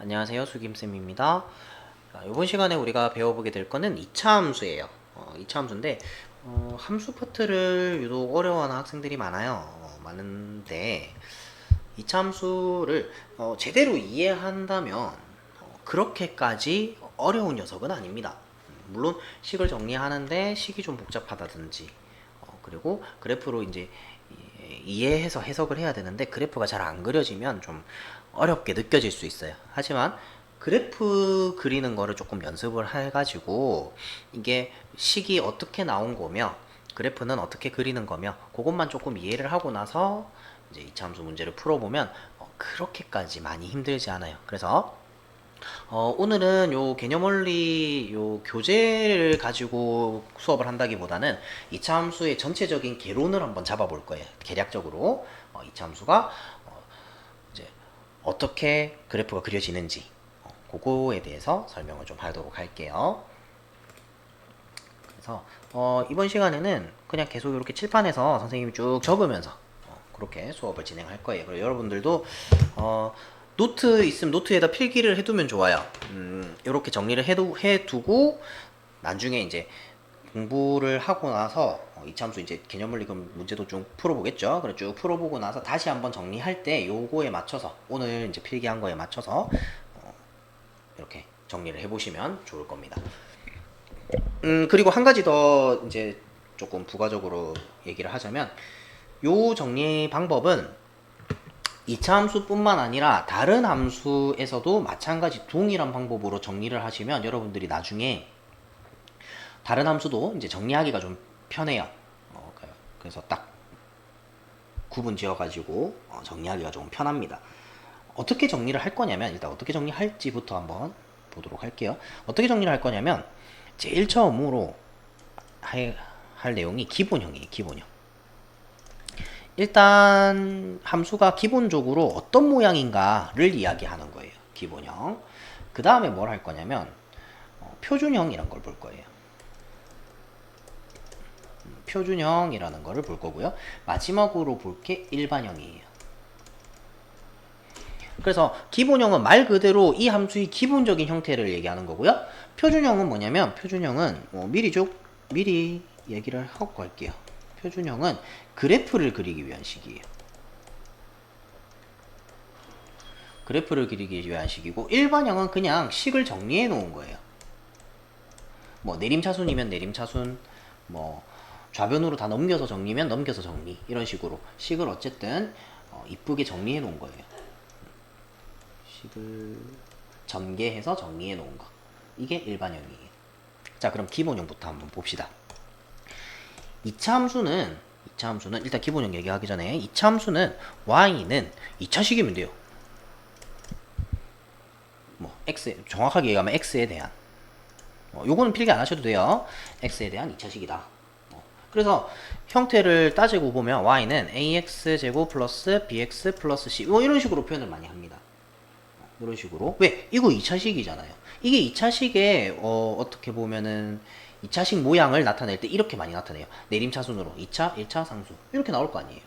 안녕하세요, 수김쌤입니다. 이번 시간에 우리가 배워보게 될 거는 2차 함수예요. 2차 함수인데 함수 파트를 유독 어려워하는 학생들이 많아요. 많은데 2차 함수를 제대로 이해한다면 그렇게까지 어려운 녀석은 아닙니다. 물론 식을 정리하는데 식이 좀 복잡하다든지 그리고 그래프로 이제 이해해서 해석을 해야 되는데 그래프가 잘 안 그려지면 좀 어렵게 느껴질 수 있어요. 하지만 그래프 그리는 거를 조금 연습을 해가지고 이게 식이 어떻게 나온 거며 그래프는 어떻게 그리는 거며 그것만 조금 이해를 하고 나서 이제 이차함수 문제를 풀어보면 그렇게까지 많이 힘들지 않아요. 그래서 오늘은 요 개념원리 요 교재를 가지고 수업을 한다기보다는 이차 함수의 전체적인 개론을 한번 잡아볼 거예요. 계략적으로 이차 함수가 이제 어떻게 그래프가 그려지는지 그거에 대해서 설명을 좀 하도록 할게요. 그래서 이번 시간에는 그냥 계속 이렇게 칠판에서 선생님이 쭉 적으면서 그렇게 수업을 진행할 거예요. 그리고 여러분들도 노트 있으면 노트에다 필기를 해두면 좋아요. 이렇게 정리를 해두고 나중에 이제 공부를 하고 나서 이차함수 이제 개념물리 문제도 좀 풀어보겠죠. 그래 쭉 풀어보고 나서 다시 한번 정리할 때 요거에 맞춰서 오늘 이제 필기한 거에 맞춰서 이렇게 정리를 해보시면 좋을 겁니다. 그리고 한 가지 더 이제 조금 부가적으로 얘기를 하자면 요 정리 방법은 2차 함수뿐만 아니라 다른 함수에서도 마찬가지 동일한 방법으로 정리를 하시면 여러분들이 나중에 다른 함수도 이제 정리하기가 좀 편해요. 그래서 딱 구분 지어가지고 정리하기가 좀 편합니다. 어떻게 정리를 할 거냐면 일단 어떻게 정리할지부터 한번 보도록 할게요. 어떻게 정리를 할 거냐면 제일 처음으로 할 내용이 기본형이에요. 기본형. 일단 함수가 기본적으로 어떤 모양인가를 이야기하는 거예요. 기본형. 그 다음에 뭘 할 거냐면 표준형이란 걸 볼 거예요. 표준형이라는 거를 볼 거고요. 마지막으로 볼 게 일반형이에요. 그래서 기본형은 말 그대로 이 함수의 기본적인 형태를 얘기하는 거고요. 표준형은 뭐냐면 표준형은 미리 얘기를 하고 갈게요. 표준형은 그래프를 그리기 위한 식이에요. 그래프를 그리기 위한 식이고 일반형은 그냥 식을 정리해 놓은 거예요. 뭐 내림차순이면 내림차순, 뭐 좌변으로 다 넘겨서 정리면 넘겨서 정리 이런 식으로 식을 어쨌든 이쁘게 정리해 놓은 거예요. 식을 전개해서 정리해 놓은 거. 이게 일반형이에요. 자, 그럼 기본형부터 한번 봅시다. 2차 함수는 일단 기본형 얘기하기 전에 2차 함수는 y는 2차식이면 돼요. 뭐 x 정확하게 얘기하면 x에 대한 요거는 필기 안 하셔도 돼요. x에 대한 2차식이다. 그래서 형태를 따지고 보면 y는 ax제곱 플러스 bx 플러스 c 뭐 이런 식으로 표현을 많이 합니다. 이런 식으로. 왜? 이거 2차식이잖아요. 이게 2차식에 어떻게 보면은 2차식 모양을 나타낼 때 이렇게 많이 나타내요. 내림차순으로 2차, 1차 상수 이렇게 나올 거 아니에요.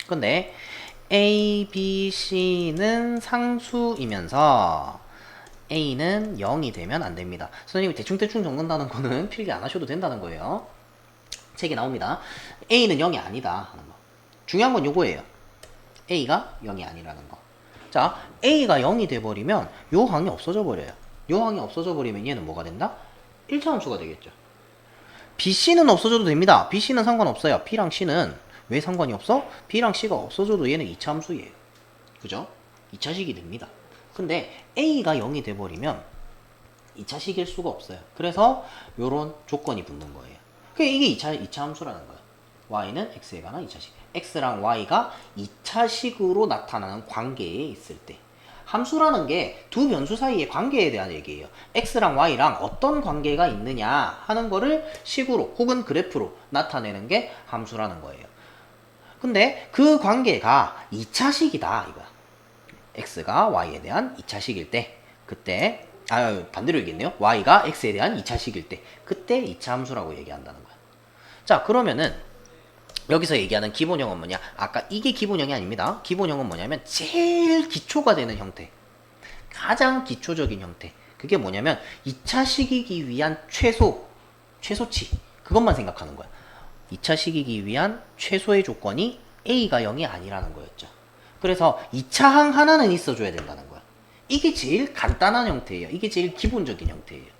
근데 a, b, c는 상수이면서 a는 0이 되면 안 됩니다. 선생님이 대충대충 적는다는 거는 필기 안 하셔도 된다는 거예요. 책에 나옵니다. a는 0이 아니다 하는 거. 중요한 건 요거예요. a가 0이 아니라는 거. 자, a가 0이 돼버리면 요 항이 없어져 버려요. 요 항이 없어져 버리면 얘는 뭐가 된다? 1차 함수가 되겠죠. bc는 없어져도 됩니다. bc는 상관없어요. b랑 c는 왜 상관이 없어? b랑 c가 없어져도 얘는 2차 함수예요. 그죠? 2차식이 됩니다. 근데 a가 0이 돼버리면 2차식일 수가 없어요. 그래서 요런 조건이 붙는 거예요. 이게 2차 함수라는 거예요. y는 x에 관한 2차식. x랑 y가 2차식으로 나타나는 관계에 있을 때. 함수라는 게 두 변수 사이의 관계에 대한 얘기예요. x랑 y랑 어떤 관계가 있느냐 하는 거를 식으로 혹은 그래프로 나타내는 게 함수라는 거예요. 근데 그 관계가 2차식이다 이거야. x가 y에 대한 2차식일 때 그때 반대로 얘기했네요. y가 x에 대한 2차식일 때 그때 2차 함수라고 얘기한다는 거야. 자, 그러면은 여기서 얘기하는 기본형은 뭐냐? 아까 이게 기본형이 아닙니다. 기본형은 뭐냐면 제일 기초가 되는 형태. 가장 기초적인 형태. 그게 뭐냐면 2차 식이기 위한 최소치. 그것만 생각하는 거야. 2차 식이기 위한 최소의 조건이 A가 0이 아니라는 거였죠. 그래서 2차 항 하나는 있어줘야 된다는 거야. 이게 제일 간단한 형태예요. 이게 제일 기본적인 형태예요.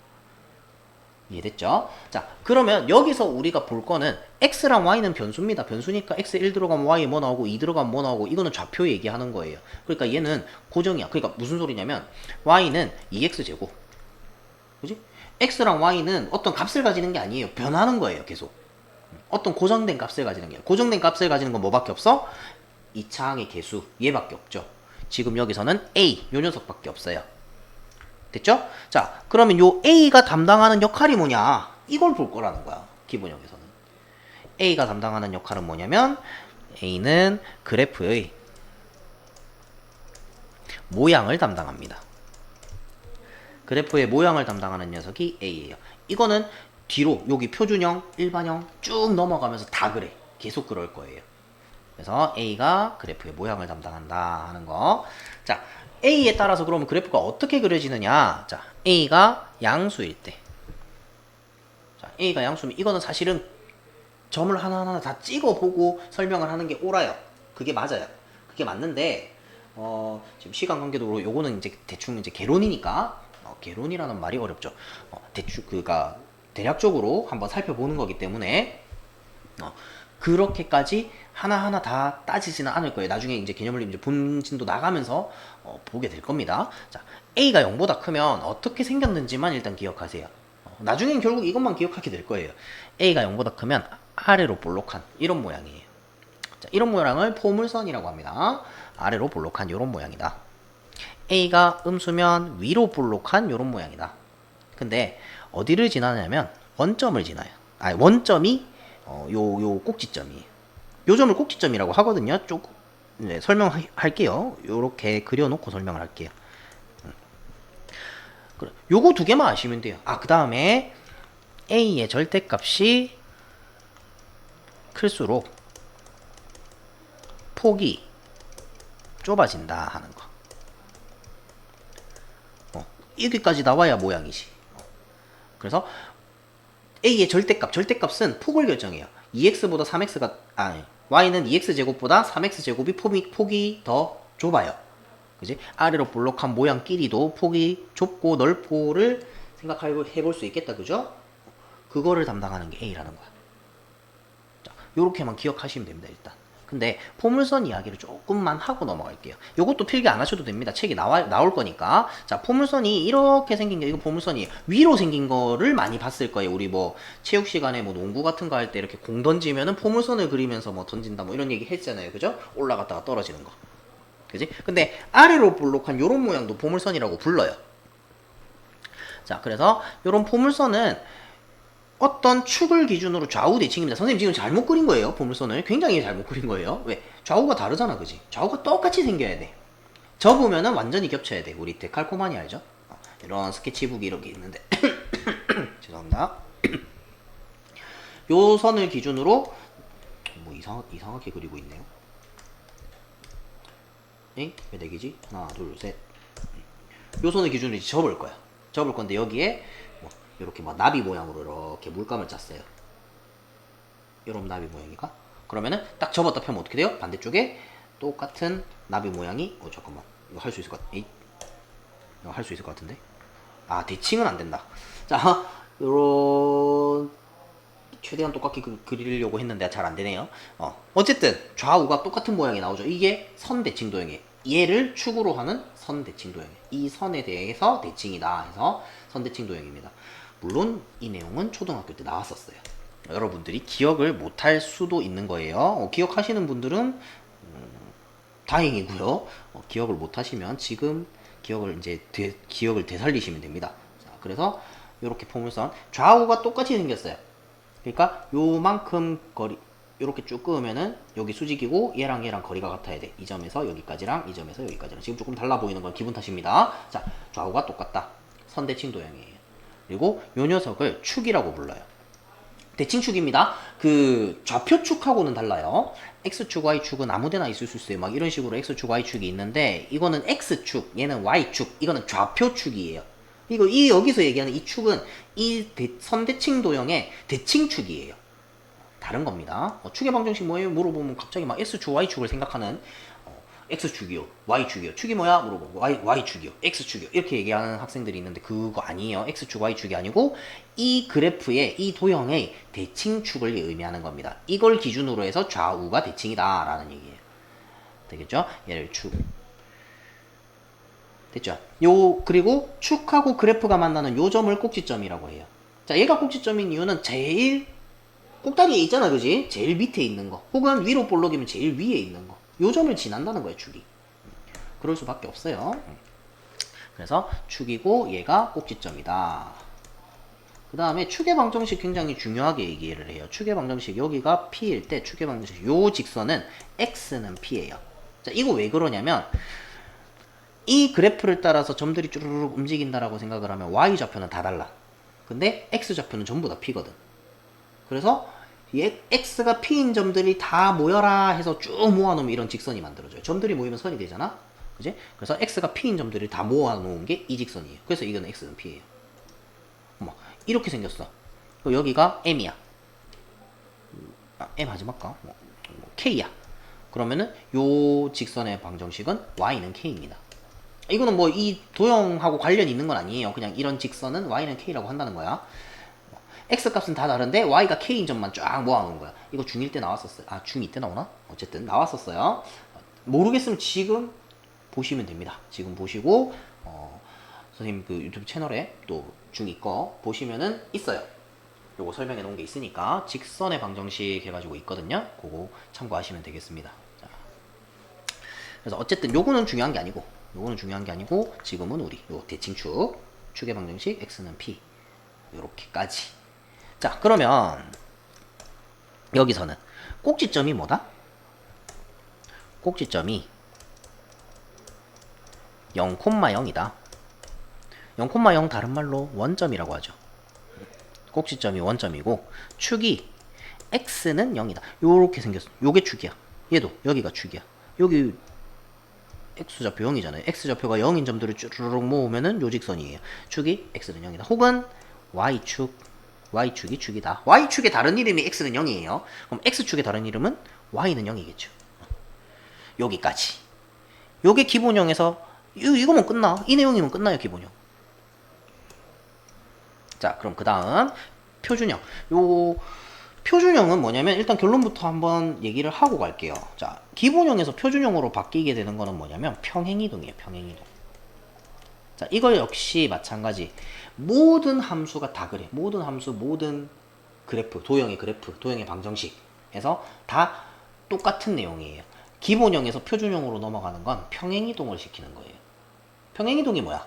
이해됐죠? 자, 그러면 여기서 우리가 볼 거는 x랑 y는 변수입니다. 변수니까 x 1 들어가면 y 뭐 나오고 2 들어가면 뭐 나오고 이거는 좌표 얘기하는 거예요. 그러니까 얘는 고정이야. 그러니까 무슨 소리냐면 y는 2x제곱. 그지? x랑 y는 어떤 값을 가지는 게 아니에요. 변하는 거예요. 계속. 어떤 고정된 값을 가지는 게. 고정된 값을 가지는 건 뭐밖에 없어? 2차항의 개수. 얘밖에 없죠. 지금 여기서는 a 요 녀석밖에 없어요. 됐죠? 자, 그러면 요 A가 담당하는 역할이 뭐냐? 이걸 볼 거라는 거야. 기본형에서는. A가 담당하는 역할은 뭐냐면 A는 그래프의 모양을 담당합니다. 그래프의 모양을 담당하는 녀석이 A예요. 이거는 뒤로 여기 표준형, 일반형 쭉 넘어가면서 다 그래. 계속 그럴 거예요. 그래서 A가 그래프의 모양을 담당한다 하는 거. 자, A에 따라서 그러면 그래프가 어떻게 그려지느냐? 자, A가 양수일 때. 자, A가 양수면 이거는 사실은 점을 하나하나 다 찍어보고 설명을 하는 게 옳아요. 그게 맞아요. 그게 맞는데, 지금 시간 관계도 그렇고, 요거는 이제 대충 이제 개론이니까, 개론이라는 말이 어렵죠. 대충, 대략적으로 한번 살펴보는 거기 때문에, 그렇게까지 하나하나 다 따지지는 않을 거예요. 나중에 이제 개념을 이제 본진도 나가면서 보게 될 겁니다. 자, A가 0보다 크면 어떻게 생겼는지만 일단 기억하세요. 나중엔 결국 이것만 기억하게 될 거예요. A가 0보다 크면 아래로 볼록한 이런 모양이에요. 자, 이런 모양을 포물선이라고 합니다. 아래로 볼록한 이런 모양이다. A가 음수면 위로 볼록한 이런 모양이다. 근데 어디를 지나냐면 원점을 지나요. 원점이 요 꼭지점이에요. 요 점을 꼭지점이라고 하거든요. 쭉 설명할게요. 요렇게 그려놓고 설명을 할게요. 요거 두 개만 아시면 돼요. 그 다음에 A의 절대값이 클수록 폭이 좁아진다 하는 거. 여기까지 나와야 모양이지. 그래서 A의 절대값은 폭을 결정해요. 2x보다 3x가 y는 2x제곱보다 3x제곱이 폭이 더 좁아요. 그지? 아래로 볼록한 모양끼리도 폭이 좁고 넓고를 생각해볼 수 있겠다. 그죠? 그거를 담당하는 게 A라는 거야. 자, 요렇게만 기억하시면 됩니다. 일단. 근데 포물선 이야기를 조금만 하고 넘어갈게요. 요것도 필기 안 하셔도 됩니다. 책이 나올 거니까. 자, 포물선이 이렇게 생긴 게 이거 포물선이 위로 생긴 거를 많이 봤을 거예요. 우리 뭐 체육 시간에 뭐 농구 같은 거 할 때 이렇게 공 던지면은 포물선을 그리면서 뭐 던진다 뭐 이런 얘기 했잖아요. 그죠? 올라갔다가 떨어지는 거. 그지? 근데 아래로 볼록한 요런 모양도 포물선이라고 불러요. 자, 그래서 요런 포물선은 어떤 축을 기준으로 좌우 대칭입니다. 선생님 지금 잘못 그린 거예요. 포물선을 굉장히 잘못 그린 거예요. 왜? 좌우가 다르잖아. 그지? 좌우가 똑같이 생겨야 돼. 접으면은 완전히 겹쳐야 돼. 우리 데칼코마니 알죠? 이런 스케치북이 이렇게 있는데 죄송합니다. 요 선을 기준으로 뭐 이상하게 그리고 있네요. 에? 왜 4개지? 하나 둘 셋. 요 선을 기준으로 이제 접을 거야. 접을 건데 여기에 이렇게 막 나비 모양으로 이렇게 물감을 짰어요. 이런 나비 모양이가. 그러면은 딱 접었다 펴면 어떻게 돼요? 반대쪽에 똑같은 나비 모양이 잠깐만 이거 할 수 있을 것 같. 이거 할 수 있을 것 같은데. 대칭은 안 된다. 자, 요런 최대한 똑같게 그리려고 했는데 잘 안 되네요. 어쨌든 좌우가 똑같은 모양이 나오죠. 이게 선대칭 도형이에요. 얘를 축으로 하는 선대칭 도형이에요. 이 선에 대해서 대칭이다 해서 선대칭 도형입니다. 물론 이 내용은 초등학교 때 나왔었어요. 여러분들이 기억을 못할 수도 있는 거예요. 기억하시는 분들은 다행이고요. 기억을 못하시면 지금 기억을 되살리시면 됩니다. 자, 그래서 이렇게 포물선 좌우가 똑같이 생겼어요. 그러니까 요만큼 거리 이렇게 쭉 그으면은 여기 수직이고 얘랑 거리가 같아야 돼. 이 점에서 여기까지랑 이 점에서 여기까지랑. 지금 조금 달라 보이는 건 기분 탓입니다. 자, 좌우가 똑같다. 선대칭 도형이에요. 그리고 요 녀석을 축이라고 불러요. 대칭축입니다. 그 좌표축하고는 달라요. X축, Y축은 아무데나 있을 수 있어요. 막 이런 식으로 X축, Y축이 있는데 이거는 X축, 얘는 Y축, 이거는 좌표축이에요. 여기서 얘기하는 이 축은 이 선대칭 도형의 대칭축이에요. 다른 겁니다. 축의 방정식 뭐예요? 물어보면 갑자기 막 S축, Y축을 생각하는 X축이요, Y축이요. 축이 뭐야? 물어보고 Y축이요, X축이요. 이렇게 얘기하는 학생들이 있는데 그거 아니에요. X축, Y축이 아니고 이 그래프의 이 도형의 대칭축을 의미하는 겁니다. 이걸 기준으로 해서 좌우가 대칭이다 라는 얘기예요. 되겠죠? 얘를 축. 됐죠? 그리고 축하고 그래프가 만나는 요 점을 꼭지점이라고 해요. 자, 얘가 꼭지점인 이유는 제일 꼭다리에 있잖아, 그지? 제일 밑에 있는 거. 혹은 위로 볼록이면 제일 위에 있는 거. 요 점을 지난다는 거예요, 축이. 그럴 수밖에 없어요. 그래서 축이고 얘가 꼭지점이다. 그 다음에 축의 방정식 굉장히 중요하게 얘기를 해요. 축의 방정식 여기가 P일 때 축의 방정식 요 직선은 X는 P예요. 자, 이거 왜 그러냐면 이 그래프를 따라서 점들이 쭈르륵 움직인다라고 생각을 하면 Y좌표는 다 달라. 근데 X좌표는 전부 다 P거든. 그래서 X가 P인 점들이 다 모여라 해서 쭉 모아놓으면 이런 직선이 만들어져요. 점들이 모이면 선이 되잖아? 그지? 그래서 X가 P인 점들을 다 모아놓은 게 이 직선이에요. 그래서 이건 X는 P예요. 이렇게 생겼어. 여기가 M이야. M 하지 말까? K야. 그러면은 요 직선의 방정식은 Y는 K입니다. 이거는 뭐 이 도형하고 관련이 있는 건 아니에요. 그냥 이런 직선은 Y는 K라고 한다는 거야. X 값은 다 다른데 Y가 K인 점만 쫙 모아놓은 거야. 이거 중1 때 나왔었어요. 아, 중2 때 나오나? 어쨌든 나왔었어요. 모르겠으면 지금 보시면 됩니다. 지금 보시고 선생님 그 유튜브 채널에 또 중2 거 보시면은 있어요. 요거 설명해 놓은 게 있으니까 직선의 방정식 해가지고 있거든요. 그거 참고하시면 되겠습니다. 자, 그래서 어쨌든 요거는 중요한 게 아니고 지금은 우리 요 대칭축 축의 방정식 X는 P 요렇게까지. 자, 그러면 여기서는 꼭지점이 뭐다? 꼭지점이 0,0이다. 0,0 다른 말로 원점이라고 하죠. 꼭지점이 원점이고 축이 x는 0이다. 요렇게 생겼어. 요게 축이야. 얘도 여기가 축이야. 여기 x좌표 0이잖아요. x좌표가 0인 점들을 쭈르륵 모으면은 요 직선이에요. 축이 x는 0이다. 혹은 y축이 축이다. y축의 다른 이름이 x는 0이에요. 그럼 x축의 다른 이름은 y는 0이겠죠. 여기까지. 요게 기본형에서 이거면 끝나. 이 내용이면 끝나요, 기본형. 자, 그럼 그 다음 표준형. 요 표준형은 뭐냐면 일단 결론부터 한번 얘기를 하고 갈게요. 자, 기본형에서 표준형으로 바뀌게 되는 거는 뭐냐면 평행이동이에요. 평행이동. 자, 이거 역시 마찬가지. 모든 함수가 다 그래. 모든 함수, 모든 그래프, 도형의 그래프, 도형의 방정식에서 다 똑같은 내용이에요. 기본형에서 표준형으로 넘어가는 건 평행이동을 시키는 거예요. 평행이동이 뭐야?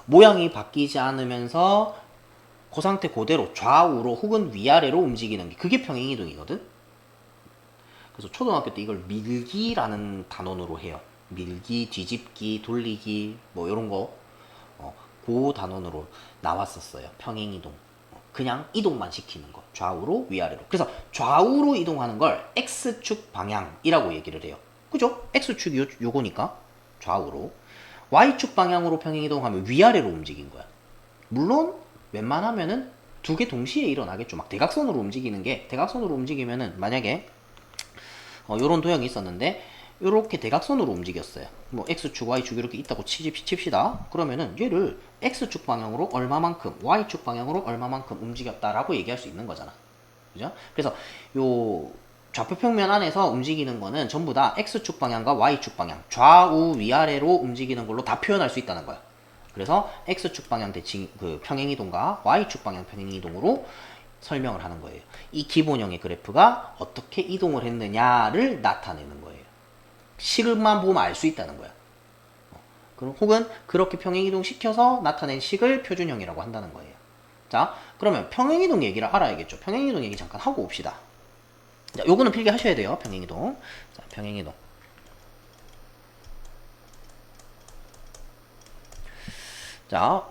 모양이 바뀌지 않으면서 그 상태 그대로 좌우로 혹은 위아래로 움직이는 게 그게 평행이동이거든. 그래서 초등학교 때 이걸 밀기라는 단원으로 해요. 밀기, 뒤집기, 돌리기 뭐 이런 거 그 단원으로 나왔었어요. 평행이동. 그냥 이동만 시키는 거. 좌우로 위아래로. 그래서 좌우로 이동하는 걸 X축 방향이라고 얘기를 해요. 그죠? X축이 요거니까 좌우로. Y축 방향으로 평행이동하면 위아래로 움직인 거야. 물론 웬만하면은 두 개 동시에 일어나겠죠. 막 대각선으로 움직이는 게 대각선으로 움직이면은 만약에 요런 도형이 있었는데 요렇게 대각선으로 움직였어요. 뭐 X축, Y축 이렇게 있다고 칩시다. 그러면은 얘를 X축 방향으로 얼마만큼, Y축 방향으로 얼마만큼 움직였다라고 얘기할 수 있는 거잖아. 그죠? 그래서 요 좌표평면 안에서 움직이는 거는 전부 다 X축 방향과 Y축 방향, 좌우 위아래로 움직이는 걸로 다 표현할 수 있다는 거야. 그래서 X축 방향 대칭 그 평행이동과 Y축 방향 평행이동으로 설명을 하는 거예요. 이 기본형의 그래프가 어떻게 이동을 했느냐를 나타내는 거예요. 식만 보면 알 수 있다는 거야. 혹은 그렇게 평행이동 시켜서 나타낸 식을 표준형이라고 한다는 거예요. 자, 그러면 평행이동 얘기를 알아야겠죠. 평행이동 얘기 잠깐 하고 옵시다. 자, 요거는 필기 하셔야 돼요. 평행이동. 자, 평행이동. 자,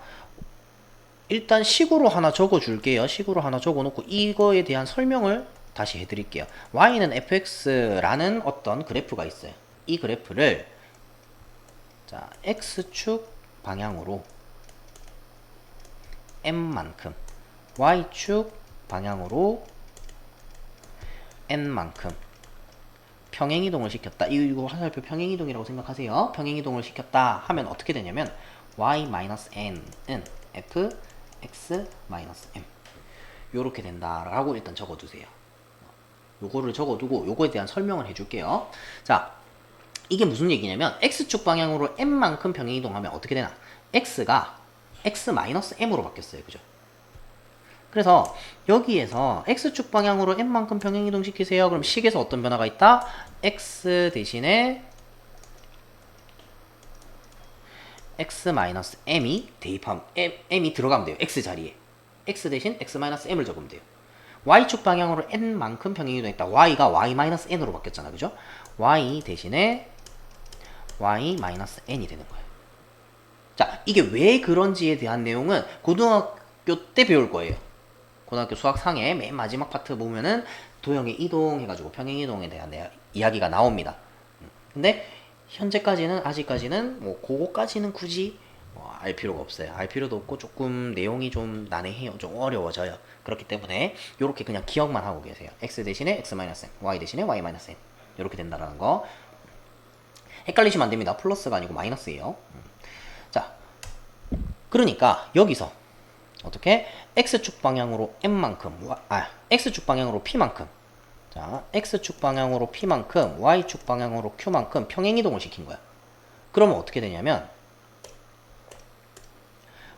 일단 식으로 하나 적어 줄게요. 식으로 하나 적어 놓고 이거에 대한 설명을 다시 해 드릴게요. y는 fx라는 어떤 그래프가 있어요. 이 그래프를 자, x축 방향으로 m만큼, y축 방향으로 n만큼 평행이동을 시켰다. 이거 화살표 평행이동이라고 생각하세요. 평행이동을 시켰다 하면 어떻게 되냐면 y-n은 fx-m 요렇게 된다라고 일단 적어두세요. 요거를 적어두고 요거에 대한 설명을 해줄게요. 자, 이게 무슨 얘기냐면 x축 방향으로 m만큼 평행이동하면 어떻게 되나? x가 x-m으로 바뀌었어요. 그죠? 그래서 여기에서 x축 방향으로 m만큼 평행이동 시키세요. 그럼 식에서 어떤 변화가 있다? x 대신에 x-m이 대입하면 m이 들어가면 돼요. x 자리에. x 대신 x-m을 적으면 돼요. y축 방향으로 n만큼 평행이동했다. y가 y-n으로 바뀌었잖아. 그죠? y 대신에 y-n이 되는 거예요. 자, 이게 왜 그런지에 대한 내용은 고등학교 때 배울 거예요. 고등학교 수학 상의 맨 마지막 파트 보면은 도형의 이동 해가지고 평행이동에 대한 이야기가 나옵니다. 근데 현재까지는 아직까지는 뭐 그거까지는 굳이 알 필요가 없어요. 알 필요도 없고 조금 내용이 좀 난해해요. 좀 어려워져요. 그렇기 때문에 이렇게 그냥 기억만 하고 계세요. x 대신에 x-n, y 대신에 y-n 이렇게 된다라는 거. 헷갈리시면 안 됩니다. 플러스가 아니고 마이너스예요. 자, 그러니까 여기서 어떻게 x축 방향으로 m만큼 x축 방향으로 p만큼 자 x축 방향으로 p만큼 y축 방향으로 q만큼 평행이동을 시킨 거야. 그러면 어떻게 되냐면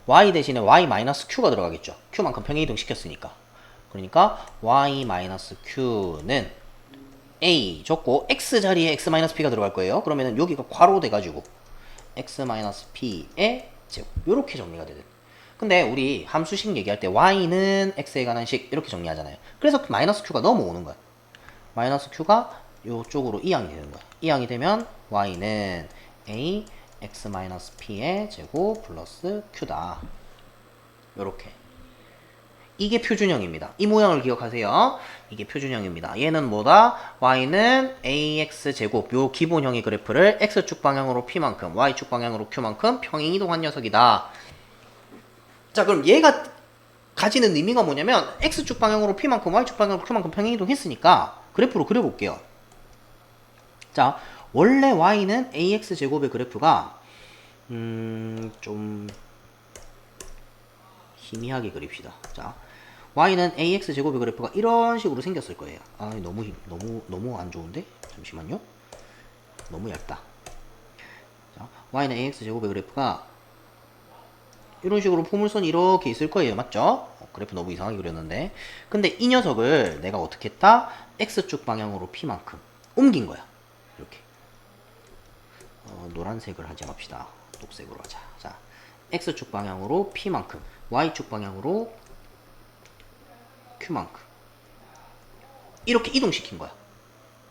y 대신에 y-q가 들어가겠죠. q만큼 평행이동 시켰으니까. 그러니까 y-q는 a 적고 x 자리에 x-p가 들어갈 거예요. 그러면은 여기가 괄호 돼가지고 x-p의 제곱 이렇게 정리가 되는. 근데 우리 함수식 얘기할 때 y는 x에 관한 식 이렇게 정리하잖아요. 그래서 마이너스 q가 넘어오는 거야. 마이너스 q가 이쪽으로 이항이 되는 거야. 이항이 되면 y는 a x-p의 제곱 플러스 q다. 요렇게. 이게 표준형입니다. 이 모양을 기억하세요. 이게 표준형입니다. 얘는 뭐다? y는 ax 제곱 요 기본형의 그래프를 x축 방향으로 p만큼 y축 방향으로 q만큼 평행이동한 녀석이다. 자, 그럼 얘가 가지는 의미가 뭐냐면 x축 방향으로 p만큼 y축 방향으로 q만큼 평행이동 했으니까 그래프로 그려볼게요. 자, 원래 y는 ax 제곱의 그래프가 좀 희미하게 그립시다. 자, y는 ax 제곱의 그래프가 이런 식으로 생겼을 거예요. 아, 너무 안 좋은데? 잠시만요. 너무 얇다. 자, y는 ax 제곱의 그래프가 이런 식으로 포물선이 이렇게 있을 거예요. 맞죠? 그래프 너무 이상하게 그렸는데. 근데 이 녀석을 내가 어떻게 했다? x축 방향으로 p만큼 옮긴 거야. 이렇게. 노란색을 하지 맙시다. 녹색으로 하자. 자, x축 방향으로 p만큼, y축 방향으로 q만큼. 이렇게 이동시킨 거야.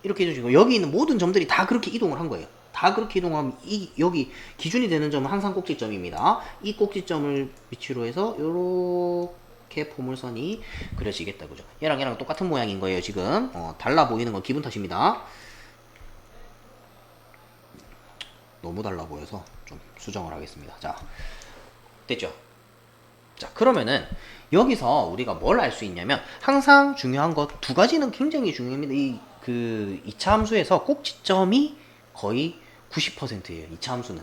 이렇게 이동시키고 여기 있는 모든 점들이 다 그렇게 이동을 한 거예요. 다 그렇게 이동하면 여기 기준이 되는 점은 항상 꼭지점입니다. 이 꼭지점을 위치로 해서 요렇게 포물선이 그려지겠다. 그죠? 얘랑 똑같은 모양인 거예요. 지금 달라 보이는 건 기분 탓입니다. 너무 달라 보여서 좀 수정을 하겠습니다. 자, 됐죠? 자, 그러면은 여기서 우리가 뭘 알 수 있냐면 항상 중요한 거 두 가지는 굉장히 중요합니다. 그 2차 함수에서 꼭지점이 거의 90%예요. 2차 함수는.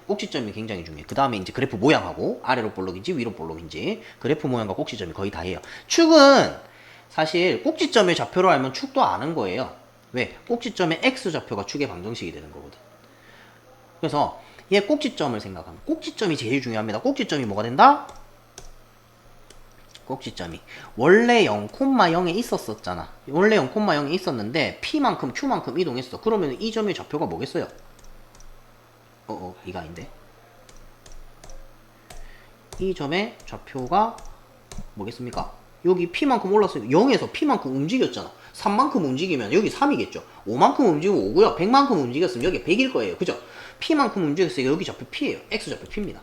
꼭지점이 굉장히 중요해요. 그 다음에 이제 그래프 모양하고 아래로 볼록인지 위로 볼록인지 그래프 모양과 꼭지점이 거의 다예요. 축은 사실 꼭지점의 좌표로 알면 축도 아는 거예요. 왜? 꼭지점의 x좌표가 축의 방정식이 되는 거거든. 그래서 얘 꼭지점을 생각하면 꼭지점이 제일 중요합니다. 꼭지점이 뭐가 된다? 꼭지점이 원래 0,0에 있었잖아. 원래 0,0에 있었는데 p만큼 q만큼 이동했어. 그러면 이 점의 좌표가 뭐겠어요? 이가 아닌데. 이 점의 좌표가 뭐겠습니까? 여기 p만큼 올랐으니까 0에서 p만큼 움직였잖아. 3만큼 움직이면 여기 3이겠죠. 5만큼 움직이면 5고요. 100만큼 움직였으면 여기 100일 거예요. 그죠? p만큼 움직였으니까 여기 좌표 p예요. x좌표 p입니다.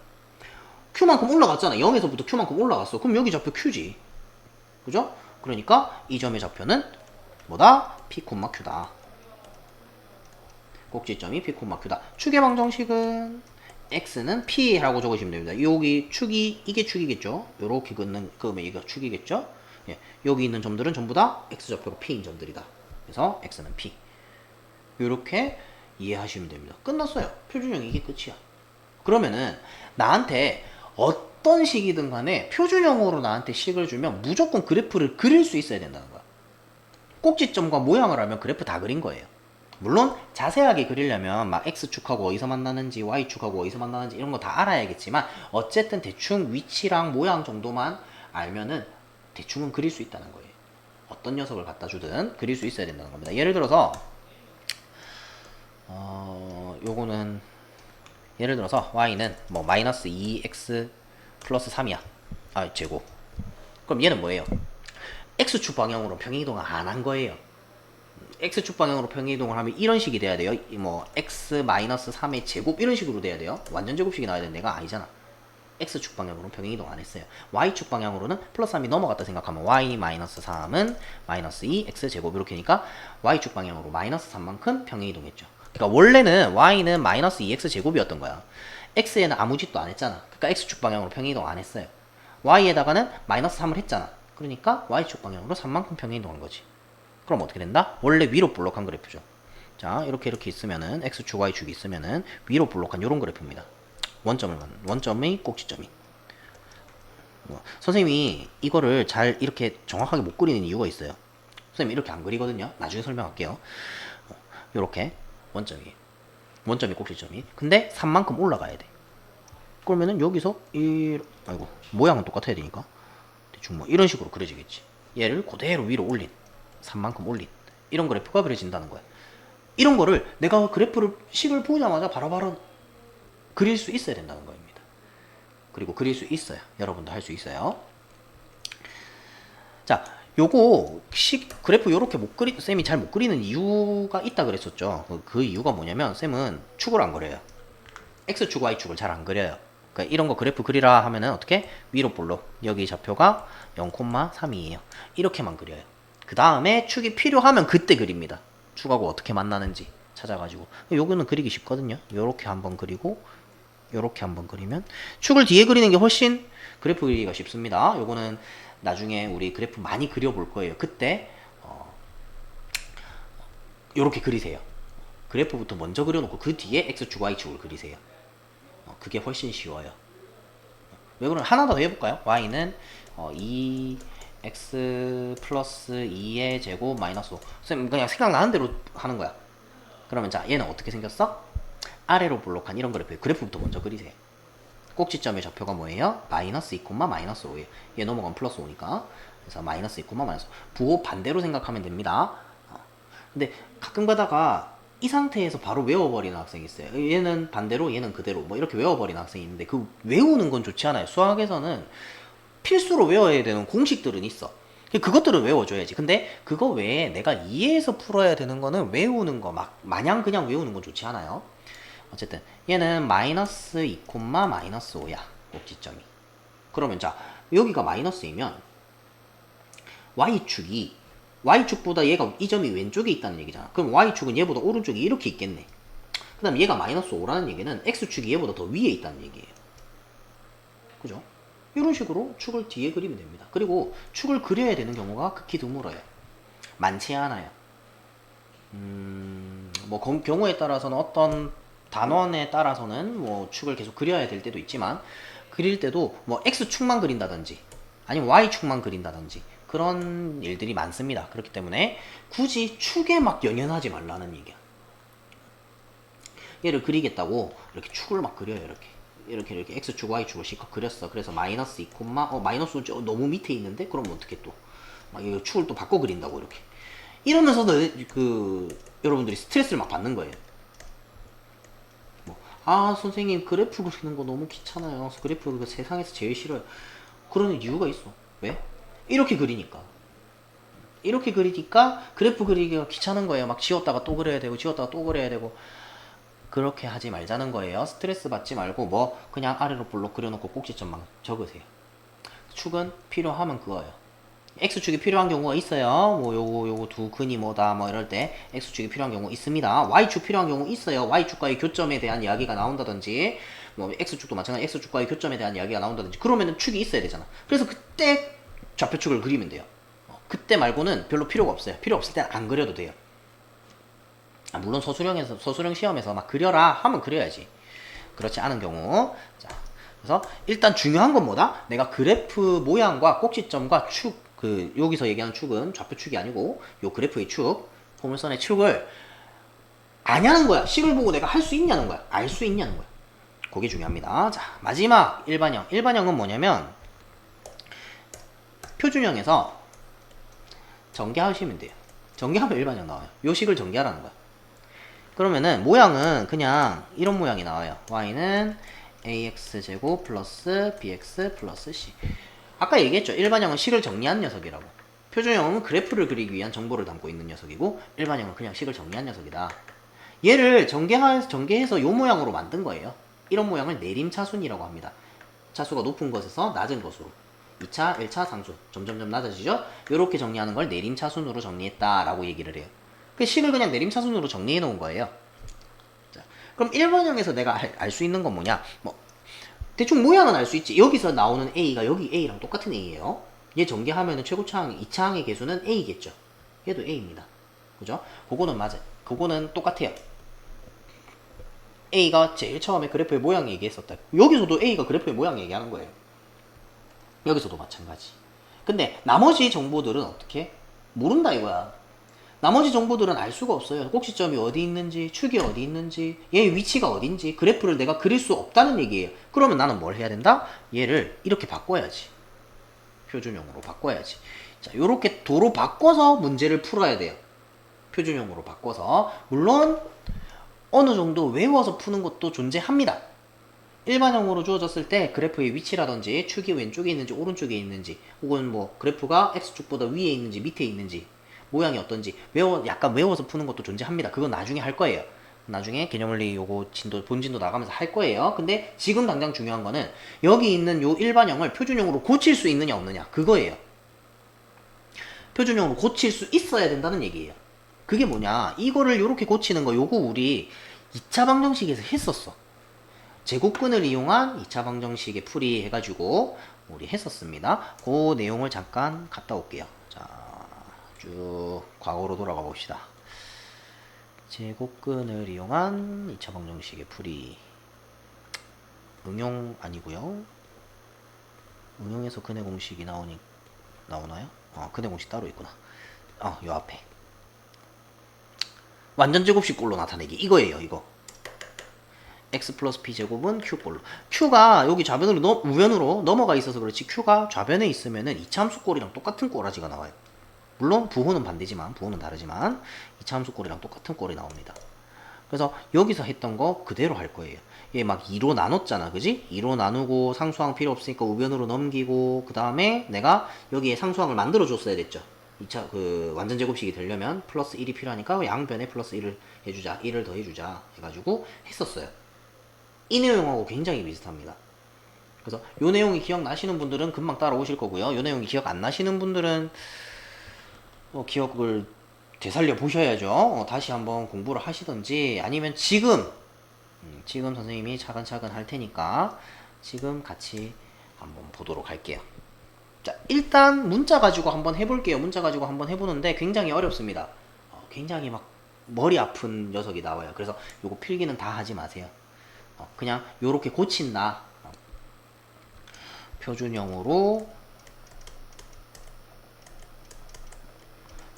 Q만큼 올라갔잖아. 0에서부터 Q만큼 올라갔어. 그럼 여기 좌표 Q지. 그죠? 그러니까 이 점의 좌표는 뭐다? P, Q다. 꼭지점이 P, Q다. 축의 방정식은 X는 P라고 적으시면 됩니다. 여기 축이, 이게 축이겠죠? 요렇게 긋는, 그러면 이거 축이겠죠? 예, 여기 있는 점들은 전부 다 X좌표가 P인 점들이다. 그래서 X는 P. 요렇게 이해하시면 됩니다. 끝났어요. 표준형 이게 끝이야. 그러면은 나한테 어떤 식이든 간에 표준형으로 나한테 식을 주면 무조건 그래프를 그릴 수 있어야 된다는 거야. 꼭지점과 모양을 알면 그래프 다 그린 거예요. 물론 자세하게 그리려면 막 X축하고 어디서 만나는지 Y축하고 어디서 만나는지 이런 거 다 알아야겠지만 어쨌든 대충 위치랑 모양 정도만 알면은 대충은 그릴 수 있다는 거예요. 어떤 녀석을 갖다 주든 그릴 수 있어야 된다는 겁니다. 예를 들어서 요거는 예를 들어서 Y는 뭐 마이너스 2X 플러스 3이야. 아, 제곱. 그럼 얘는 뭐예요? X축 방향으로 평행이동을 안 한 거예요. X축 방향으로 평행이동을 하면 이런 식이 돼야 돼요. 뭐 X 마이너스 3의 제곱 이런 식으로 돼야 돼요. 완전 제곱식이 나와야 되는 데가 아니잖아. X축 방향으로는 평행이동 안 했어요. Y축 방향으로는 플러스 3이 넘어갔다 생각하면 Y 마이너스 3은 마이너스 2 X 제곱 이렇게 하니까 Y축 방향으로 마이너스 3만큼 평행이동했죠. 그러니까 원래는 Y는 마이너스 2X 제곱이었던 거야. X에는 아무 짓도 안 했잖아. 그러니까 X축 방향으로 평행이동 안 했어요. Y에다가는 마이너스 3을 했잖아. 그러니까 Y축 방향으로 3만큼 평행이동한 거지. 그럼 어떻게 된다? 원래 위로 볼록한 그래프죠. 자, 이렇게 있으면은 X축, Y축이 있으면은 위로 볼록한 요런 그래프입니다. 원점의 꼭지점이. 선생님이 이거를 잘 이렇게 정확하게 못 그리는 이유가 있어요. 선생님 이렇게 안 그리거든요. 나중에 설명할게요. 요렇게 원점이 꼭지점이. 근데 3만큼 올라가야 돼. 그러면은 여기서 아이고 모양은 똑같아야 되니까 대충 뭐 이런 식으로 그려지겠지. 얘를 그대로 위로 올린 3만큼 올린 이런 그래프가 그려진다는 거야. 이런 거를 내가 그래프를 식을 보자마자 바로바로 그릴 수 있어야 된다는 겁니다. 그리고 그릴 수 있어요. 여러분도 할 수 있어요. 자, 요거 그래프 요렇게 쌤이 잘 못 그리는 이유가 있다 그랬었죠. 그 이유가 뭐냐면 쌤은 축을 안 그려요. X축, Y축을 잘 안 그려요. 그러니까 이런 거 그래프 그리라 하면은 어떻게? 위로 볼록. 여기 좌표가 0,3이에요. 이렇게만 그려요. 그 다음에 축이 필요하면 그때 그립니다. 축하고 어떻게 만나는지 찾아가지고. 요거는 그리기 쉽거든요. 요렇게 한번 그리고 요렇게 한번 그리면 축을 뒤에 그리는 게 훨씬 그래프 그리기가 쉽습니다. 요거는 나중에 우리 그래프 많이 그려볼 거예요. 그때 요렇게 그리세요. 그래프부터 먼저 그려놓고 그 뒤에 X축, Y축을 그리세요. 그게 훨씬 쉬워요. 왜 그러면 하나 더 해볼까요? Y는 2X 플러스 2의 제곱 마이너스 5. 쌤 그냥 생각나는 대로 하는 거야. 그러면 자 얘는 어떻게 생겼어? 아래로 볼록한 이런 그래프예요. 그래프부터 먼저 그리세요. 꼭지점의 좌표가 뭐예요? 마이너스 2, 마이너스 5예요. 얘 넘어가면 플러스 5니까. 그래서 마이너스 2, 마이너스 5. 부호 반대로 생각하면 됩니다. 근데 가끔 가다가 이 상태에서 바로 외워버리는 학생이 있어요. 얘는 반대로, 얘는 그대로. 뭐 이렇게 외워버리는 학생이 있는데 그 외우는 건 좋지 않아요. 수학에서는 필수로 외워야 되는 공식들은 있어. 그것들은 외워줘야지. 근데 그거 외에 내가 이해해서 풀어야 되는 거는 외우는 거 마냥 그냥 외우는 건 좋지 않아요. 어쨌든 얘는 마이너스 2, 마이너스 5야. 꼭지점이. 그러면 자 여기가 마이너스이면 Y축보다 얘가 이 점이 왼쪽에 있다는 얘기잖아. 그럼 Y축은 얘보다 오른쪽에 이렇게 있겠네. 그 다음 얘가 마이너스 5라는 얘기는 X축이 얘보다 더 위에 있다는 얘기예요. 그죠? 이런 식으로 축을 뒤에 그리면 됩니다. 그리고 축을 그려야 되는 경우가 극히 드물어요. 많지 않아요. 뭐 경우에 따라서는 어떤 단원에 따라서는 뭐 축을 계속 그려야 될 때도 있지만 그릴 때도 뭐 X축만 그린다든지 아니면 Y축만 그린다든지 그런 일들이 많습니다. 그렇기 때문에 굳이 축에 막 연연하지 말라는 얘기야. 얘를 그리겠다고 이렇게 축을 막 그려요. 이렇게 X축, Y축을 실컷 그렸어. 그래서 마이너스 2, 마이너스 너무 밑에 있는데 그러면 어떻게 또 막 이거 축을 또 바꿔 그린다고 이렇게 이러면서도 여러분들이 스트레스를 막 받는 거예요. 선생님 그래프 그리는 거 너무 귀찮아요. 그래프 세상에서 제일 싫어요. 그러는 이유가 있어. 왜? 이렇게 그리니까 그래프 그리기가 귀찮은 거예요. 막 지웠다가 또 그려야 되고 지웠다가 또 그려야 되고 그렇게 하지 말자는 거예요. 스트레스 받지 말고 뭐 그냥 아래로 볼록 그려놓고 꼭지점만 적으세요. 축은 필요하면 그거예요. X축이 필요한 경우가 있어요. 뭐 요거 두 근이 뭐다 뭐 이럴 때 X축이 필요한 경우 있습니다. Y축 필요한 경우 있어요. Y축과의 교점에 대한 이야기가 나온다든지 뭐 X축도 마찬가지 X축과의 교점에 대한 이야기가 나온다든지 그러면은 축이 있어야 되잖아. 그래서 그때 좌표축을 그리면 돼요. 그때 말고는 별로 필요가 없어요. 필요 없을 땐 안 그려도 돼요. 물론 서술형 시험에서 막 그려라 하면 그려야지. 그렇지 않은 경우. 자, 그래서 일단 중요한 건 뭐다? 내가 그래프 모양과 꼭지점과 축, 여기서 얘기하는 축은 좌표축이 아니고 요 그래프의 축, 포물선의 축을 아냐는 거야. 식을 보고 내가 할 수 있냐는 거야. 알 수 있냐는 거야. 그게 중요합니다. 자, 마지막 일반형. 일반형은 뭐냐면 표준형에서 전개하시면 돼요. 전개하면 일반형 나와요. 요 식을 전개하라는 거야. 그러면은 모양은 그냥 이런 모양이 나와요. y는 ax제곱 플러스 bx 플러스 c. 아까 얘기했죠. 일반형은 식을 정리한 녀석이라고. 표준형은 그래프를 그리기 위한 정보를 담고 있는 녀석이고 일반형은 그냥 식을 정리한 녀석이다. 얘를 전개해서 요 모양으로 만든 거예요. 이런 모양을 내림차순이라고 합니다. 차수가 높은 것에서 낮은 것으로 2차, 1차 상수 점점점 낮아지죠. 이렇게 정리하는 걸 내림차순으로 정리했다라고 얘기를 해요. 그 식을 그냥 내림차순으로 정리해 놓은 거예요. 자, 그럼 일반형에서 내가 알 수 있는 건 뭐냐? 뭐 대충 모양은 알 수 있지. 여기서 나오는 A가 여기 A랑 똑같은 A예요. 얘 전개하면은 최고차항 2차항의 개수는 A겠죠. 얘도 A입니다. 그죠? 그거는 맞아요. 그거는 똑같아요. A가 제일 처음에 그래프의 모양 얘기했었다. 여기서도 A가 그래프의 모양 얘기하는 거예요. 여기서도 마찬가지. 근데 나머지 정보들은 어떻게? 모른다 이거야. 나머지 정보들은 알 수가 없어요. 꼭지점이 어디 있는지, 축이 어디 있는지, 얘 위치가 어딘지, 그래프를 내가 그릴 수 없다는 얘기예요. 그러면 나는 뭘 해야 된다? 얘를 이렇게 바꿔야지. 표준형으로 바꿔야지. 자, 요렇게 도로 바꿔서 문제를 풀어야 돼요. 표준형으로 바꿔서. 물론 어느 정도 외워서 푸는 것도 존재합니다. 일반형으로 주어졌을 때 그래프의 위치라든지 축이 왼쪽에 있는지 오른쪽에 있는지 혹은 뭐 그래프가 X축보다 위에 있는지 밑에 있는지 모양이 어떤지 약간 외워서 푸는 것도 존재합니다. 그건 나중에 할 거예요. 나중에 개념원리 요거 본진도 나가면서 할 거예요. 근데 지금 당장 중요한 거는 여기 있는 요 일반형을 표준형으로 고칠 수 있느냐 없느냐 그거예요. 표준형으로 고칠 수 있어야 된다는 얘기예요. 그게 뭐냐? 이거를 요렇게 고치는 거 요거 우리 2차 방정식에서 했었어. 제곱근을 이용한 2차 방정식의 풀이 해가지고 우리 했었습니다. 그 내용을 잠깐 갔다 올게요. 자, 쭉 과거로 돌아가 봅시다. 제곱근을 이용한 2차 방정식의 풀이 응용 아니고요. 응용에서 근의 공식이 나오나요? 근의 공식 따로 있구나. 요 앞에 완전 제곱식 꼴로 나타내기 이거예요. 이거 x 플러스 p 제곱은 q 꼴로. q가 여기 좌변으로 우변으로 넘어가 있어서 그렇지 q가 좌변에 있으면은 이차함수 꼴이랑 똑같은 꼬라지가 나와요. 물론 부호는 반대지만 부호는 다르지만 이차함수 꼴이랑 똑같은 꼴이 나옵니다. 그래서 여기서 했던 거 그대로 할 거예요. 얘 막 2로 나눴잖아, 그지? 2로 나누고 상수항 필요 없으니까 우변으로 넘기고 그 다음에 내가 여기에 상수항을 만들어 줬어야 됐죠. 2차 완전 제곱식이 되려면 플러스 1이 필요하니까 양변에 플러스 1을 해주자, 1을 더해주자 해가지고 했었어요. 이 내용하고 굉장히 비슷합니다. 그래서 요 내용이 기억나시는 분들은 금방 따라오실 거고요. 요 내용이 기억 안 나시는 분들은 기억을 되살려 보셔야죠. 다시 한번 공부를 하시던지 아니면 지금 선생님이 차근차근 할 테니까 지금 같이 한번 보도록 할게요. 자, 일단 문자 가지고 한번 해볼게요. 문자 가지고 한번 해보는데 굉장히 어렵습니다. 굉장히 막 머리 아픈 녀석이 나와요. 그래서 요거 필기는 다 하지 마세요. 그냥 요렇게 고친다. 표준형으로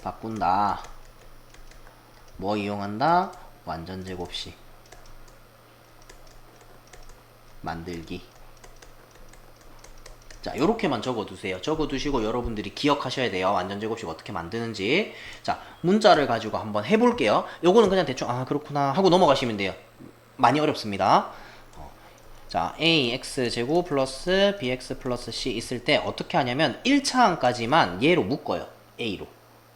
바꾼다. 뭐 이용한다? 완전 제곱식 만들기. 자, 요렇게만 적어두세요. 적어두시고 여러분들이 기억하셔야 돼요. 완전 제곱식 어떻게 만드는지. 자, 문자를 가지고 한번 해볼게요. 요거는 그냥 대충 그렇구나 하고 넘어가시면 돼요. 많이 어렵습니다. 자, ax제곱 플러스 bx 플러스 c 있을 때 어떻게 하냐면 1차항까지만 얘로 묶어요. a로.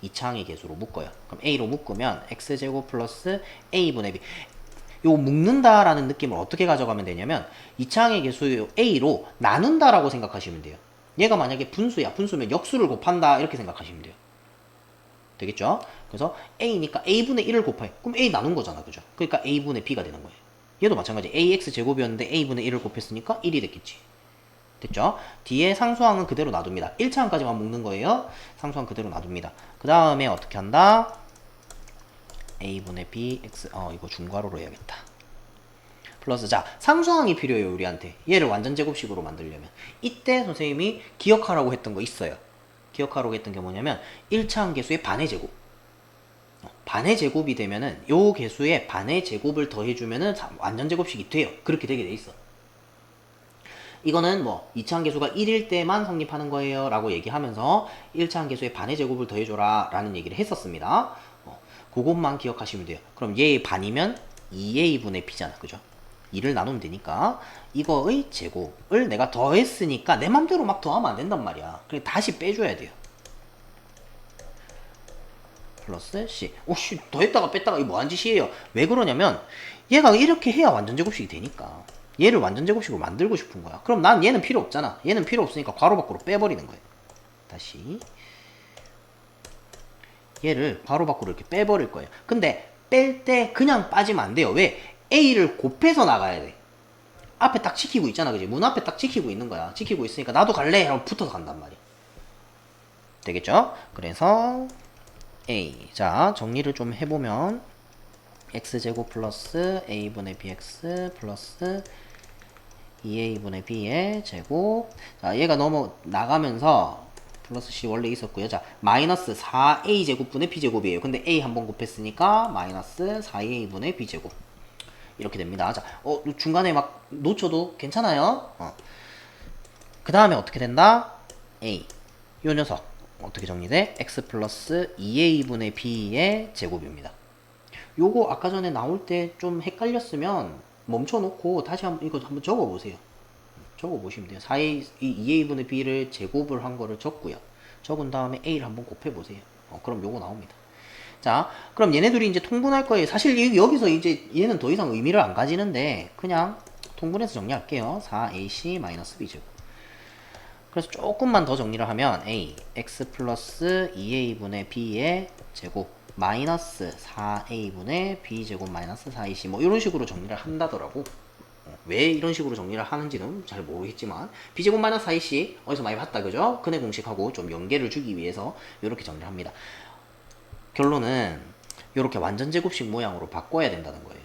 2차항의 개수로 묶어요. 그럼 a로 묶으면 x제곱 플러스 a분의 b. 요거 묶는다라는 느낌을 어떻게 가져가면 되냐면 2차항의 개수 a로 나눈다라고 생각하시면 돼요. 얘가 만약에 분수야. 분수면 역수를 곱한다 이렇게 생각하시면 돼요. 되겠죠? 그래서 a니까 a분의 1을 곱해. 그럼 a 나눈 거잖아. 그죠? 그러니까 a분의 b가 되는 거예요. 얘도 마찬가지. ax 제곱이었는데 a분의 1을 곱했으니까 1이 됐겠지. 됐죠? 뒤에 상수항은 그대로 놔둡니다. 1차항까지만 묶는 거예요. 상수항 그대로 놔둡니다. 그 다음에 어떻게 한다? a분의 b, x, 이거 중괄호로 해야겠다. 플러스, 자, 상수항이 필요해요, 우리한테. 얘를 완전 제곱식으로 만들려면. 이때 선생님이 기억하라고 했던 거 있어요. 기억하라고 했던 게 뭐냐면, 1차항 개수의 반의 제곱. 반의 제곱이 되면은, 요 개수에 반의 제곱을 더해주면은 완전 제곱식이 돼요. 그렇게 되게 돼 있어. 이거는 뭐 2차항 개수가 1일 때만 성립하는 거예요 라고 얘기하면서 1차항 개수의 반의 제곱을 더해줘라 라는 얘기를 했었습니다. 그것만 기억하시면 돼요. 그럼 얘의 반이면 2a분의 b잖아. 그죠? 2를 나누면 되니까 이거의 제곱을 내가 더했으니까 내 맘대로 막 더하면 안 된단 말이야. 그래 다시 빼줘야 돼요. 플러스 c. 오씨 더했다가 뺐다가 이거 뭐한 짓이에요. 왜 그러냐면 얘가 이렇게 해야 완전 제곱식이 되니까. 얘를 완전 제곱식으로 만들고 싶은 거야. 그럼 난 얘는 필요 없잖아. 얘는 필요 없으니까 괄호 밖으로 빼버리는 거예요. 다시 얘를 괄호 밖으로 이렇게 빼버릴 거예요. 근데 뺄 때 그냥 빠지면 안 돼요. 왜? A를 곱해서 나가야 돼. 앞에 딱 지키고 있잖아. 그지? 문 앞에 딱 지키고 있는 거야. 지키고 있으니까 나도 갈래? 하고 붙어서 간단 말이야. 되겠죠? 그래서 A. 자, 정리를 좀 해보면 x제곱 플러스 a분의 bx 플러스 2a분의 b의 제곱. 자, 얘가 넘어 나가면서 플러스 c 원래 있었고요. 자, 마이너스 4a 제곱분의 b 제곱이에요. 근데 a 한번 곱했으니까 마이너스 4a분의 b 제곱. 이렇게 됩니다. 자, 중간에 막 놓쳐도 괜찮아요. 그 다음에 어떻게 된다? a. 요 녀석 어떻게 정리돼? x 플러스 2a분의 b의 제곱입니다. 요거 아까 전에 나올 때 좀 헷갈렸으면 멈춰놓고 다시 한번 이거 한번 적어보세요. 적어보시면 돼요. 2a분의 b를 제곱을 한 거를 적고요. 적은 다음에 a를 한번 곱해보세요. 그럼 요거 나옵니다. 자, 그럼 얘네들이 이제 통분할 거예요. 사실 여기서 이제 얘는 더 이상 의미를 안 가지는데 그냥 통분해서 정리할게요. 4ac-b 제곱. 그래서 조금만 더 정리를 하면 a, x 플러스 2a분의 b의 제곱 마이너스 4a분의 b제곱 마이너스 4ac 뭐 이런 식으로 정리를 한다더라고. 왜 이런 식으로 정리를 하는지는 잘 모르겠지만 b제곱 마이너스 4ac 어디서 많이 봤다 그죠? 근해 공식하고 좀 연계를 주기 위해서 이렇게 정리를 합니다. 결론은 이렇게 완전 제곱식 모양으로 바꿔야 된다는 거예요.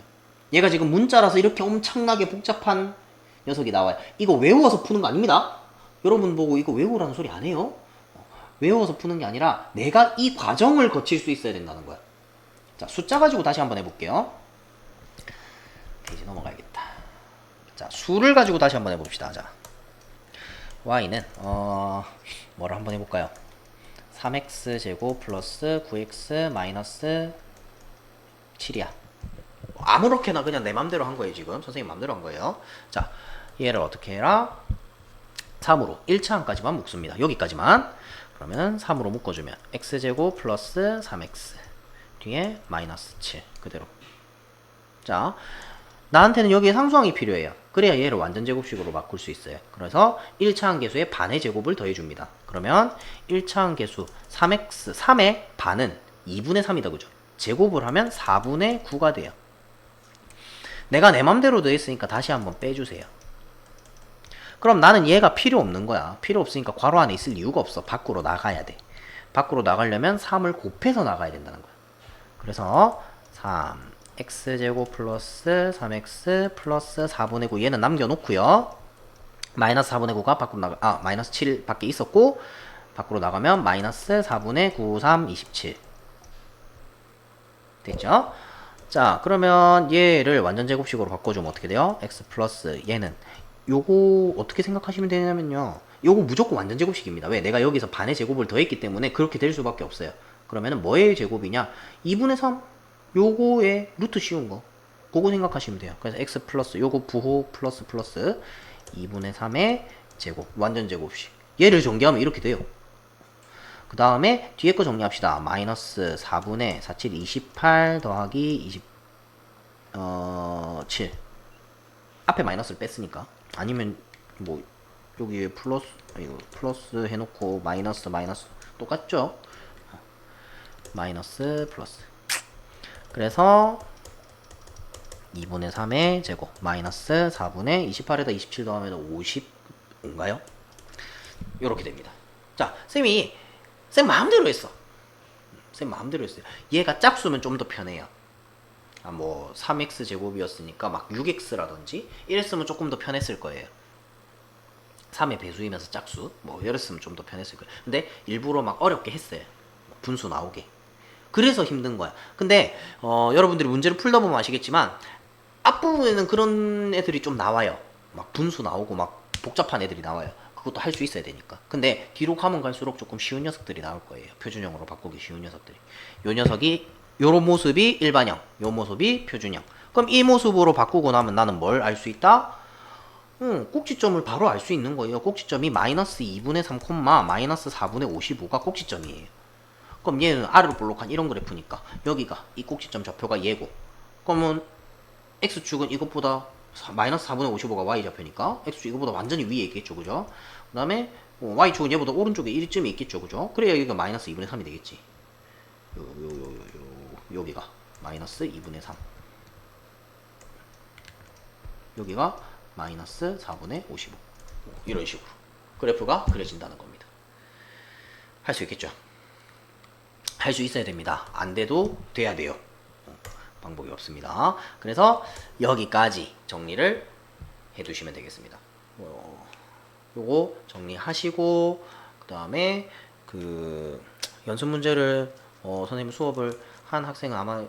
얘가 지금 문자라서 이렇게 엄청나게 복잡한 녀석이 나와요. 이거 외워서 푸는 거 아닙니다. 여러분 보고 이거 외우라는 소리 안 해요. 외워서 푸는 게 아니라 내가 이 과정을 거칠 수 있어야 된다는 거야. 자, 숫자 가지고 다시 한번 해볼게요. 페이지 넘어가야겠다. 자, 수를 가지고 다시 한번 해봅시다. 자, y는 뭐를 한번 해볼까요? 3x 제곱 플러스 9x 마이너스 7이야. 아무렇게나 그냥 내 맘대로 한 거예요. 지금 선생님 맘대로 한 거예요. 자, 얘를 어떻게 해라? 3으로 1차항까지만 묶습니다. 여기까지만. 그러면 3으로 묶어주면 x제곱 플러스 3x 뒤에 마이너스 7 그대로. 자, 나한테는 여기에 상수항이 필요해요. 그래야 얘를 완전 제곱식으로 바꿀 수 있어요. 그래서 1차항 개수의 반의 제곱을 더해줍니다. 그러면 1차항 개수 3x, 3의 반은 2분의 3이다. 그죠? 제곱을 하면 4분의 9가 돼요. 내가 내 맘대로 더했으니까 다시 한번 빼주세요. 그럼 나는 얘가 필요 없는 거야. 필요 없으니까 괄호 안에 있을 이유가 없어. 밖으로 나가야 돼. 밖으로 나가려면 3을 곱해서 나가야 된다는 거야. 그래서 3 x제곱 플러스 3x 플러스 4분의 9 얘는 남겨놓고요. 마이너스 4분의 9가 밖으로 나가 마이너스 7 밖에 있었고 밖으로 나가면 마이너스 4분의 9, 3, 27 됐죠? 자, 그러면 얘를 완전 제곱식으로 바꿔주면 어떻게 돼요? x 플러스 얘는 요거 어떻게 생각하시면 되냐면요. 요거 무조건 완전 제곱식입니다. 왜? 내가 여기서 반의 제곱을 더했기 때문에 그렇게 될 수밖에 없어요. 그러면은 뭐의 제곱이냐? 2분의 3 요거의 루트 씌운 거 그거 생각하시면 돼요. 그래서 x 플러스 요거 부호 플러스 플러스 2분의 3의 제곱 완전 제곱식 얘를 전개하면 이렇게 돼요. 그 다음에 뒤에 거 정리합시다. 마이너스 4분의 47 28 더하기 20 7 앞에 마이너스를 뺐으니까. 아니면 뭐 여기에 플러스, 이거 플러스 해놓고 마이너스 똑같죠? 마이너스 플러스. 그래서 2분의 3의 제곱 마이너스 4분의 28에다 27 더하면 55인가요? 이렇게 됩니다. 자, 쌤 마음대로 했어. 쌤 마음대로 했어요. 얘가 짝수면 좀 더 편해요. 뭐 3x 제곱이었으니까 막 6x라든지 이랬으면 조금 더 편했을 거예요. 3의 배수이면서 짝수 뭐 이랬으면 좀 더 편했을 거예요. 근데 일부러 막 어렵게 했어요. 분수 나오게. 그래서 힘든 거야. 근데 여러분들이 문제를 풀다 보면 아시겠지만 앞부분에는 그런 애들이 좀 나와요. 막 분수 나오고 막 복잡한 애들이 나와요. 그것도 할 수 있어야 되니까. 근데 뒤로 가면 갈수록 조금 쉬운 녀석들이 나올 거예요. 표준형으로 바꾸기 쉬운 녀석들이. 요 녀석이 요런 모습이 일반형, 요 모습이 표준형. 그럼 이 모습으로 바꾸고 나면 나는 뭘 알 수 있다? 꼭지점을 바로 알 수 있는 거예요. 꼭지점이 마이너스 2분의 3, 마이너스 4분의 55가 꼭지점이에요. 그럼 얘는 아래로 볼록한 이런 그래프니까 여기가 이 꼭지점 좌표가 얘고, 그러면 x축은 이것보다 마이너스 4분의 55가 y좌표니까 x축 이거보다 완전히 위에 있겠죠, 그죠? 그 다음에 y축은 얘보다 오른쪽에 1점이 있겠죠, 그죠? 그래야 여기가 마이너스 2분의 3이 되겠지. 여기가 마이너스 2분의 3, 여기가 마이너스 4분의 55. 이런 식으로 그래프가 그려진다는 겁니다. 할 수 있겠죠? 할 수 있어야 됩니다. 안 돼도 돼야 돼요. 방법이 없습니다. 그래서 여기까지 정리를 해두시면 되겠습니다. 요거 정리하시고, 그 다음에 그 연습 문제를 선생님 수업을 한 학생은 아마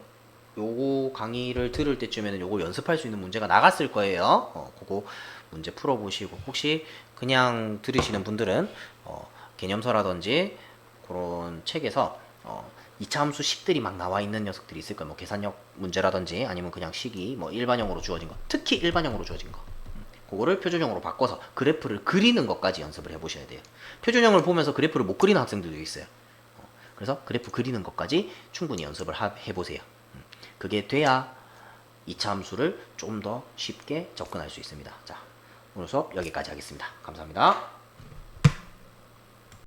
요거 강의를 들을 때쯤에는 요거 연습할 수 있는 문제가 나갔을 거예요. 그거 문제 풀어보시고, 혹시 그냥 들으시는 분들은 개념서라든지 그런 책에서 2차 함수 식들이 막 나와 있는 녀석들이 있을 거예요. 뭐 계산력 문제라든지 아니면 그냥 식이 뭐 일반형으로 주어진 거, 특히 일반형으로 주어진 거, 그거를 표준형으로 바꿔서 그래프를 그리는 것까지 연습을 해보셔야 돼요. 표준형을 보면서 그래프를 못 그리는 학생들도 있어요. 그래서 그래프 그리는 것까지 충분히 연습을 해보세요. 그게 돼야 2차 함수를 좀 더 쉽게 접근할 수 있습니다. 자, 오늘 수업 여기까지 하겠습니다. 감사합니다.